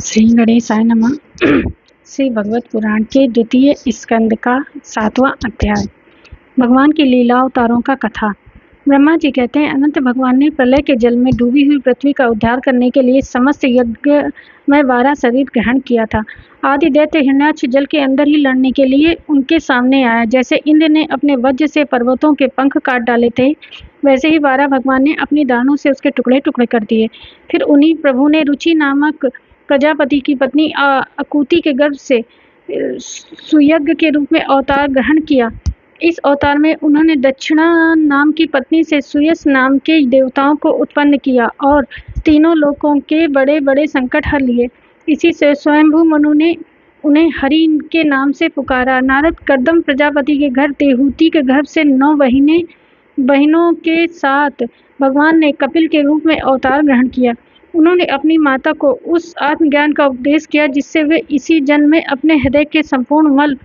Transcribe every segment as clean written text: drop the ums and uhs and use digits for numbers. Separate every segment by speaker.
Speaker 1: श्री गणेशाय नमः। श्री भगवत पुराण के द्वितीय स्कंद का 7वां अध्याय। भगवान की लीला अवतारों का कथा। ब्रह्मा जी कहते हैं, अनंत भगवान ने प्रलय के जल में डूबी हुई पृथ्वी का उद्धार करने के लिए समस्त यज्ञ में 12 शरीर ग्रहण किया था। आदि दैत्य हिरण्याक्ष जल के अंदर ही लड़ने के लिए उनके सामने आया। जैसे इंद्र ने अपने वज्र से पर्वतों के पंख काट डाले थे, वैसे ही 12 भगवान ने अपनी दानों से उसके टुकड़े टुकड़े कर दिए। फिर उन्हीं प्रभु ने रुचि नामक प्रजापति की पत्नी अकुति के गर्भ से सुयज्ञ के रूप में अवतार ग्रहण किया। इस अवतार में उन्होंने दक्षिणा नाम की पत्नी से सुयस नाम के देवताओं को उत्पन्न किया और तीनों लोकों के बड़े बड़े संकट हर लिए। इसी से स्वयंभू मनु ने उन्हें हरि के नाम से पुकारा। नारद कर्दम प्रजापति के घर देहूति के गर्भ से 9 बहनों के साथ भगवान ने कपिल के रूप में अवतार ग्रहण किया। उन्होंने अपनी माता को उस आत्मज्ञान का उपदेश किया जिससे वे इसी जन्म में अपने हृदय के संपूर्ण मल,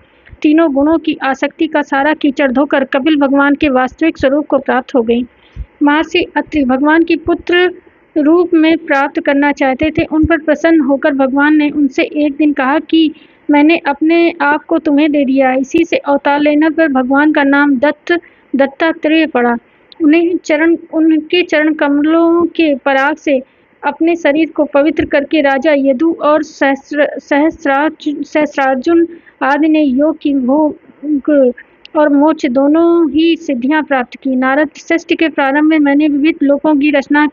Speaker 1: तीनों गुणों की आसक्ति का सारा कीचड़ धोकर कपिल भगवान के वास्तविक स्वरूप को प्राप्त हो गई। महर्षि अत्रि भगवान की पुत्र रूप में प्राप्त करना चाहते थे। उन पर प्रसन्न होकर भगवान ने उनसे एक दिन कहा कि मैंने अपने आप को तुम्हें दे दिया। इसी से अवतार लेने पर भगवान का नाम दत्तात्रेय पड़ा। उनके चरण कमलों के पराग से अपने शरीर को पवित्र करके राजा यदु और सहस्रार्जुन आदि ने योग की भोग और मोक्ष दोनों ही सिद्धियां प्राप्त की। नारद सृष्टि के प्रारंभ में मैंने विविध लोकों की रचना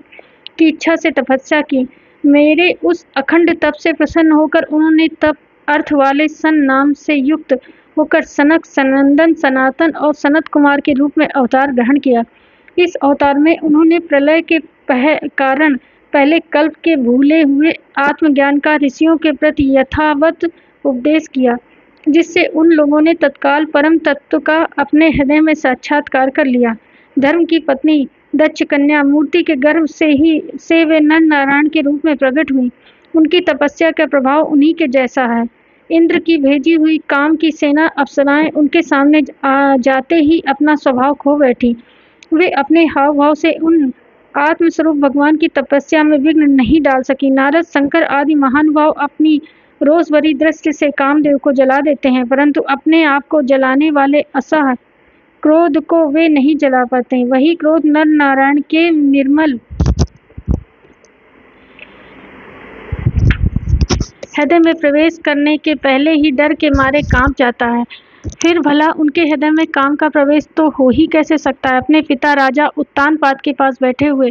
Speaker 1: की इच्छा से तपस्या की। मेरे उस अखंड तप से प्रसन्न होकर उन्होंने तप अर्थ वाले सन नाम से युक्त होकर सनक, सनंदन, सनातन और सनत कुमार के रूप में अवतार ग्रहण किया। इस अवतार में उन्होंने प्रलय के कारण पहले कल्प के भूले हुए आत्मज्ञान का ऋषियों के प्रति यथावत उपदेश किया, जिससे उन लोगों ने तत्काल परम तत्व का अपने हृदय में साक्षात्कार कर लिया। धर्म की पत्नी दक्ष कन्या मूर्ति के गर्भ से वे नर नारायण के रूप में प्रकट हुई। उनकी तपस्या का प्रभाव उन्हीं के जैसा है। इंद्र की भेजी हुई काम की सेना अप्सराएं उनके सामने जाते ही अपना स्वभाव खो बैठी। वे अपने हाव भाव से उन आत्मस्वरूप भगवान की तपस्या में विघ्न नहीं डाल सकी। नारद, शंकर आदि महानुभाव अपनी रोष भरी दृष्टि से कामदेव को जला देते हैं, परंतु अपने आप को जलाने वाले असह क्रोध को वे नहीं जला पाते। वही क्रोध नर नारायण के निर्मल हृदय में प्रवेश करने के पहले ही डर के मारे कांप जाता है। फिर भला उनके हृदय में काम का प्रवेश तो हो ही कैसे सकता है। अपने पिता राजा उत्तानपाद के पास बैठे हुए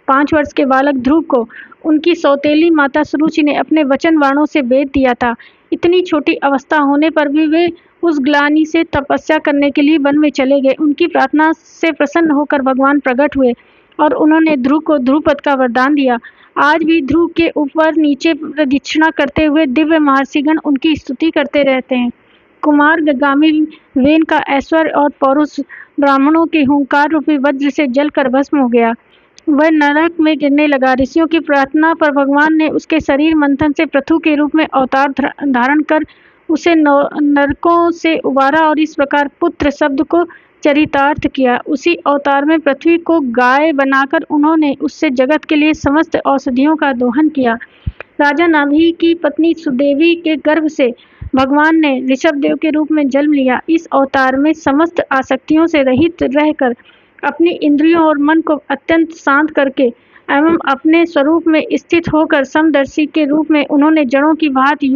Speaker 1: 5 वर्ष के बालक ध्रुव को उनकी सौतेली माता सुरुचि ने अपने वचन वाणों से भेद दिया था। इतनी छोटी अवस्था होने पर भी वे उस ग्लानि से तपस्या करने के लिए वन में चले गए। उनकी प्रार्थना से प्रसन्न होकर भगवान प्रकट हुए और उन्होंने ध्रुव को ध्रुवपद का वरदान दिया। आज भी ध्रुव के ऊपर नीचे प्रदक्षिणा करते हुए दिव्य महर्षिगण उनकी स्तुति करते रहते हैं। कुमार गामी वेन का ऐश्वर्य और पौरुष ब्राह्मणों के हुंकार रूपी वज्र से जलकर भस्म हो गया। वह नरक में गिरने लगा। ऋषियों की प्रार्थना पर भगवान ने उसके शरीर मंथन से पृथु के रूप में अवतार धारण कर उसे नरकों से उबारा और इस प्रकार पुत्र शब्द को चरितार्थ किया। उसी अवतार में पृथ्वी को गाय बनाकर उन्होंने उससे जगत के लिए समस्त औषधियों का दोहन किया। राजा नाभि की पत्नी सुदेवी के गर्भ से भगवान ने ऋषभ देव के रूप में जन्म लिया। इस अवतार में समस्त आसक्तियों से रहित रहकर अपनी इंद्रियों और मन को अत्यंत शांत करके एवं अपने स्वरूप में स्थित होकर समदर्शी के रूप में उन्होंने जड़ों की भांति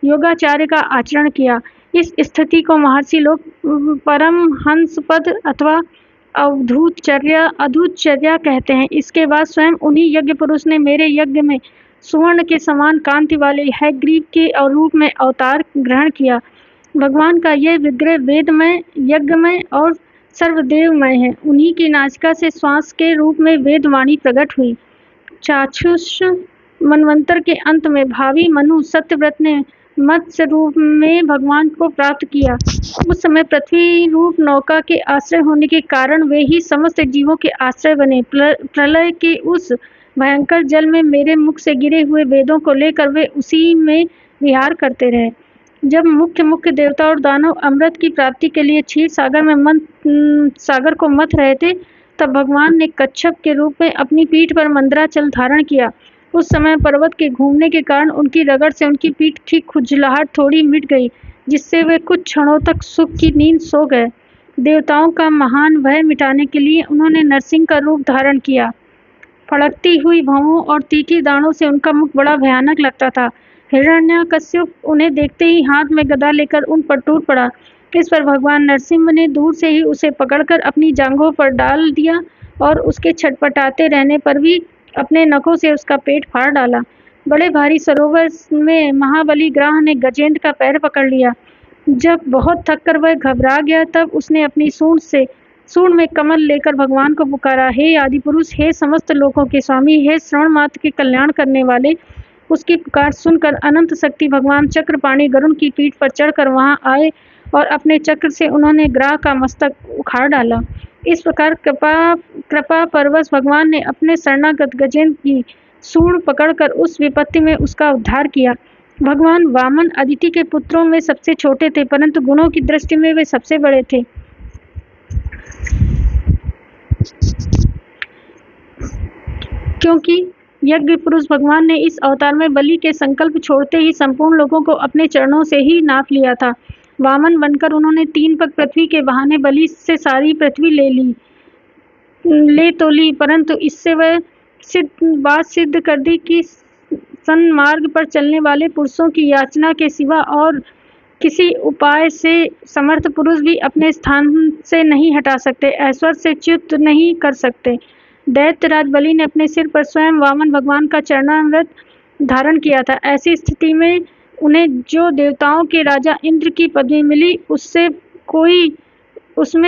Speaker 1: योगाचार्य का आचरण किया। इस स्थिति को महर्षि लोग परमहंस पद अथवा अधूतचर्या कहते हैं। इसके बाद स्वयं उन्हीं यज्ञ पुरुष ने मेरे यज्ञ में सुवर्ण के समान कांति वाले हयग्रीव के रूप में अवतार ग्रहण किया। भगवान का यह विग्रह वेदमय, यज्ञमय और सर्वदेवमय है। उन्हीं की नासिका से श्वास के रूप में वेदवाणी प्रकट हुई। चाक्षुष मनवंतर के अंत में भावी मनु सत्यव्रत ने मत्स्य रूप में भगवान को प्राप्त किया। उस समय पृथ्वी रूप नौका के आश्रय होने के कारण वे ही समस्त जीवों के आश्रय बने। प्रलय के उस भयंकर जल में मेरे मुख से गिरे हुए वेदों को लेकर वे उसी में विहार करते रहे। जब मुख्य देवता और दानव अमृत की प्राप्ति के लिए क्षीर सागर को मथ रहे थे, तब भगवान ने कच्छप के रूप में अपनी पीठ पर मंदराचल धारण किया उस समय पर्वत के घूमने के कारण उनकी रगड़ से उनकी पीठ की खुजलाहट थोड़ी मिट गई, जिससे वे कुछ क्षणों तक सुख की नींद सो गए। देवताओं का महान भय मिटाने के लिए उन्होंने नरसिंह का रूप धारण किया। फड़कती हुई भौहों और तीखी दाढ़ों से उनका मुख बड़ा भयानक लगता था। हिरण्यकश्यप उन्हें देखते ही हाथ में गदा लेकर उन पर टूट पड़ा। इस पर भगवान नरसिंह ने दूर से ही उसे पकड़कर अपनी जांघों पर डाल दिया और उसके छटपटाते रहने पर भी अपने नखों से उसका पेट फाड़ डाला। बड़े भारी सरोवर में महाबली ग्राह ने गजेंद्र का पैर पकड़ लिया। जब बहुत थककर वह घबरा गया, तब उसने अपनी सूंड में कमल लेकर भगवान को पुकारा। हे आदि पुरुष, हे समस्त लोकों के स्वामी, हे श्रवण मात्र के कल्याण करने वाले। उसकी पुकार सुनकर अनंत शक्ति भगवान चक्रपाणि गरुड़ की पीठ पर चढ़कर वहां आए और अपने चक्र से उन्होंने ग्राह का मस्तक उखाड़ डाला। इस प्रकार कृपा परवश भगवान ने अपने शरणागत गजेंद्र की सूंड पकड़कर उस विपत्ति में उसका उद्धार किया। भगवान वामन अदिति के पुत्रों में सबसे छोटे थे, परंतु गुणों की दृष्टि में वे सबसे बड़े थे। क्योंकि यज्ञ पुरुष भगवान ने इस अवतार में बलि के संकल्प छोड़ते ही संपूर्ण लोगों को अपने चरणों से ही नाप लिया था। वामन बनकर उन्होंने 3 पग पृथ्वी के बहाने बलि से सारी पृथ्वी ले तो ली, परंतु इससे वह बात सिद्ध कर दी कि सन्मार्ग पर चलने वाले पुरुषों की याचना के सिवा और किसी उपाय से समर्थ पुरुष भी अपने स्थान से नहीं हटा सकते, ऐश्वर्य से च्युत नहीं कर सकते। दैत्यराज बलि ने अपने सिर पर स्वयं वामन भगवान का चरणामृत धारण किया था। ऐसी स्थिति में उन्हें जो देवताओं के राजा इंद्र की पदवी मिली, उसमें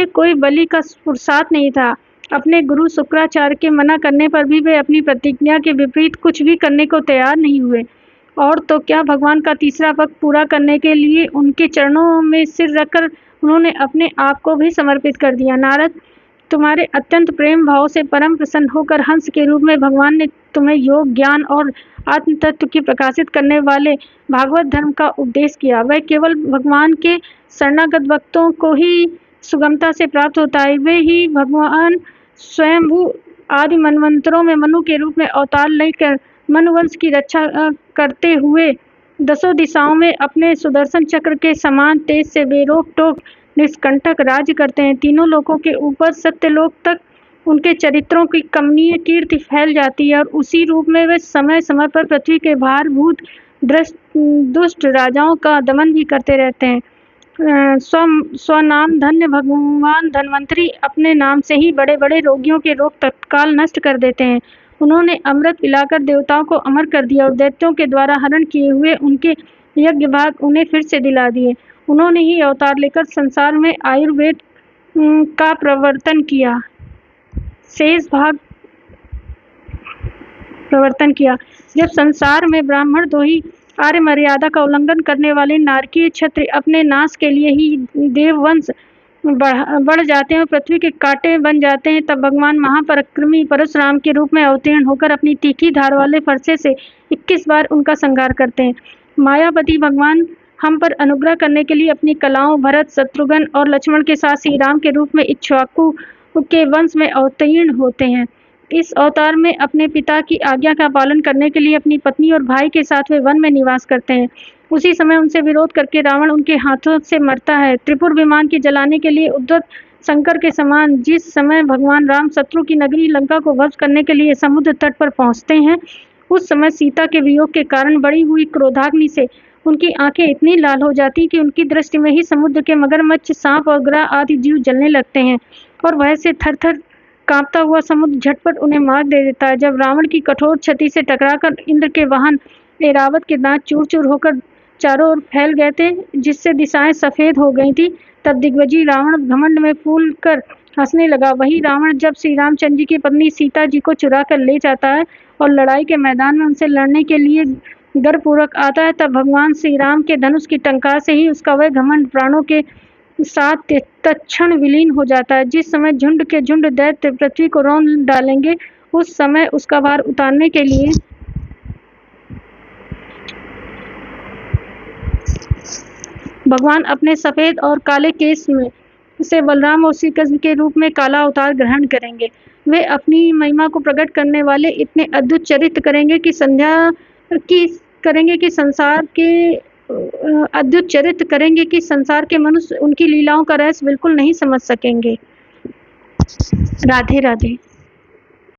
Speaker 1: कोई बलि का पुरुषार्थ नहीं था। अपने गुरु शुक्राचार्य के मना करने पर भी वे अपनी प्रतिज्ञा के विपरीत कुछ भी करने को तैयार नहीं हुए, और तो क्या भगवान का तीसरा पग पूरा करने के लिए उनके चरणों में सिर रखकर उन्होंने अपने आप को भी समर्पित कर दिया। नारद, तुम्हारे अत्यंत प्रेम भाव से परम प्रसन्न होकर हंस के रूप में भगवान ने तुम्हें योग, ज्ञान और आत्म तत्व की प्रकाशित करने वाले भागवत धर्म का उपदेश किया। वह केवल भगवान के शरणागत भक्तों को ही सुगमता से प्राप्त होता है। वे ही भगवान स्वयंभू आदि मनवंतरों में मनु के रूप में अवतार लेकर मनुवंश की रक्षा करते हुए दसों दिशाओं में अपने सुदर्शन चक्र के समान तेज से बेरोक टोक निष्कंटक राज्य करते हैं। तीनों लोकों के ऊपर सत्यलोक तक उनके चरित्रों की कमनीय कीर्ति फैल जाती है और उसी रूप में वे समय समय पर पृथ्वी के भारभूत दुष्ट राजाओं का दमन भी करते रहते हैं। स्वनाम धन्य भगवान धन्वंतरी अपने नाम से ही बड़े बड़े रोगियों के रोग तत्काल नष्ट कर देते हैं। उन्होंने अमृत पिलाकर देवताओं को अमर कर दिया और दैत्यों के द्वारा हरण किए हुए उनके यज्ञ भाग उन्हें फिर से दिला दिए। उन्होंने ही अवतार लेकर संसार में आयुर्वेद का प्रवर्तन किया, शेष भाग प्रवर्तन किया। जब संसार में ब्राह्मण द्रोही आर्य मर्यादा का उल्लंघन करने वाले नारकीय क्षत्रिय अपने नाश के लिए ही देववंश बढ़ जाते हैं और पृथ्वी के कांटे बन जाते हैं, तब भगवान महापराक्रमी परशुराम के रूप में अवतीर्ण होकर अपनी तीखी धार वाले फरसे से 21 बार उनका संहार करते हैं। मायापति भगवान हम पर अनुग्रह करने के लिए अपनी कलाओं भरत, शत्रुघ्न और लक्ष्मण के साथ श्री राम के रूप में इक्ष्वाकु के वंश में अवतीर्ण होते हैं। इस अवतार में अपने पिता की आज्ञा का पालन करने के लिए अपनी पत्नी और भाई के साथ वे वन में निवास करते हैं। उसी समय उनसे विरोध करके रावण उनके हाथों से मरता है। त्रिपुर विमान के जलाने के लिए उद्धत शंकर के समान जिस समय भगवान राम शत्रु की नगरी लंका को ध्वस्त करने के लिए समुद्र तट पर पहुंचते हैं, उस समय सीता के वियोग के कारण बढ़ी हुई क्रोधाग्नि से उनकी आंखें इतनी लाल हो जाती कि उनकी दृष्टि में ही समुद्र के मगरमच्छ, सांप और ग्रह आदि जीव जलने लगते हैं और वह से थर-थर कांपता हुआ समुद्र झटपट उन्हें मार दे देता है। जब रावण की कठोर छति से टकराकर इंद्र के वाहन ऐरावत के दांत चूर-चूर होकर चारों ओर फैल गए थे, जिससे दिशाएं सफेद हो गई थी, तब दिग्विजयी रावण घमंड में फूल कर हंसने लगा। वही रावण जब श्री रामचंद्र जी की पत्नी सीता जी को चुरा कर ले जाता है और लड़ाई के मैदान में उनसे लड़ने के लिए गर्वपूर्वक आता है, तब भगवान श्री राम के धनुष की टंकार से ही उसका वह घमंड प्राणों के साथ तत्क्षण विलीन हो जाता है। जिस समय झुंड के झुंड दैत्य पृथ्वी को रौंद डालेंगे, उस समय उसका भार उतारने के लिए भगवान अपने सफेद और काले केश में से बलराम और श्री कृष्ण के रूप में काला अवतार ग्रहण करेंगे। वे अपनी महिमा को प्रकट करने वाले इतने अद्भुत चरित्र करेंगे कि संसार के अद्भुत चरित्र करेंगे कि संसार के मनुष्य उनकी लीलाओं का रहस्य बिल्कुल नहीं समझ सकेंगे। राधे राधे।